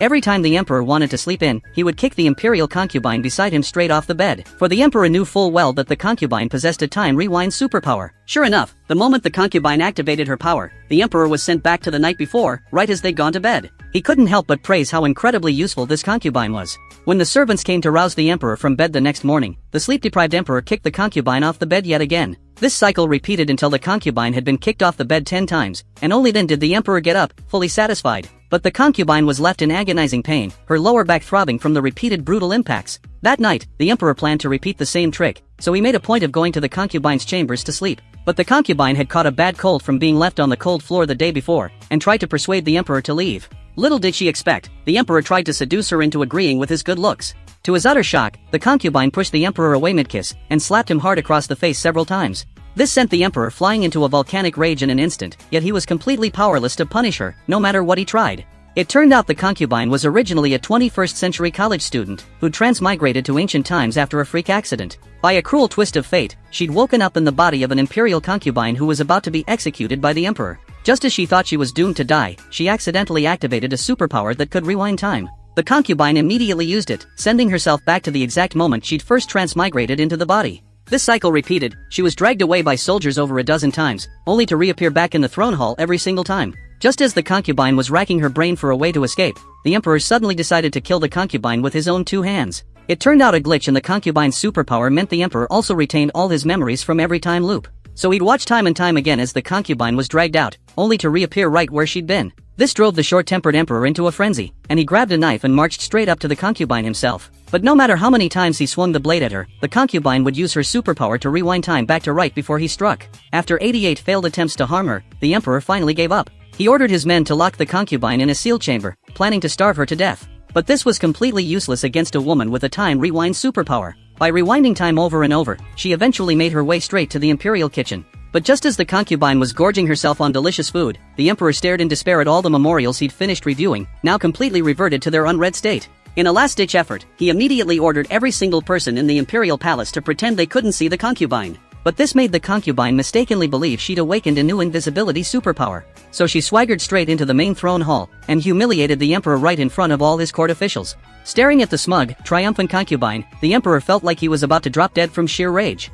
Every time the emperor wanted to sleep in, he would kick the imperial concubine beside him straight off the bed, for the emperor knew full well that the concubine possessed a time rewind superpower. Sure enough, the moment the concubine activated her power, the emperor was sent back to the night before, right as they'd gone to bed. He couldn't help but praise how incredibly useful this concubine was. When the servants came to rouse the emperor from bed the next morning, the sleep-deprived emperor kicked the concubine off the bed yet again. This cycle repeated until the concubine had been kicked off the bed 10 times, and only then did the emperor get up, fully satisfied. But the concubine was left in agonizing pain, her lower back throbbing from the repeated brutal impacts. That night, the emperor planned to repeat the same trick, so he made a point of going to the concubine's chambers to sleep. But the concubine had caught a bad cold from being left on the cold floor the day before, and tried to persuade the emperor to leave. Little did she expect, the emperor tried to seduce her into agreeing with his good looks. To his utter shock, the concubine pushed the emperor away mid-kiss, and slapped him hard across the face several times. This sent the emperor flying into a volcanic rage in an instant, yet he was completely powerless to punish her, no matter what he tried. It turned out the concubine was originally a 21st century college student, who'd transmigrated to ancient times after a freak accident. By a cruel twist of fate, she'd woken up in the body of an imperial concubine who was about to be executed by the emperor. Just as she thought she was doomed to die, she accidentally activated a superpower that could rewind time. The concubine immediately used it, sending herself back to the exact moment she'd first transmigrated into the body. This cycle repeated, she was dragged away by soldiers over a dozen times, only to reappear back in the throne hall every single time. Just as the concubine was racking her brain for a way to escape, the emperor suddenly decided to kill the concubine with his own 2 hands. It turned out a glitch in the concubine's superpower meant the emperor also retained all his memories from every time loop. So he'd watch time and time again as the concubine was dragged out, only to reappear right where she'd been. This drove the short-tempered emperor into a frenzy, and he grabbed a knife and marched straight up to the concubine himself. But no matter how many times he swung the blade at her, the concubine would use her superpower to rewind time back to right before he struck. After 88 failed attempts to harm her, the emperor finally gave up. He ordered his men to lock the concubine in a sealed chamber, planning to starve her to death. But this was completely useless against a woman with a time rewind superpower. By rewinding time over and over, she eventually made her way straight to the imperial kitchen. But just as the concubine was gorging herself on delicious food, the emperor stared in despair at all the memorials he'd finished reviewing, now completely reverted to their unread state. In a last-ditch effort, he immediately ordered every single person in the imperial palace to pretend they couldn't see the concubine. But this made the concubine mistakenly believe she'd awakened a new invisibility superpower. So she swaggered straight into the main throne hall, and humiliated the emperor right in front of all his court officials. Staring at the smug, triumphant concubine, the emperor felt like he was about to drop dead from sheer rage.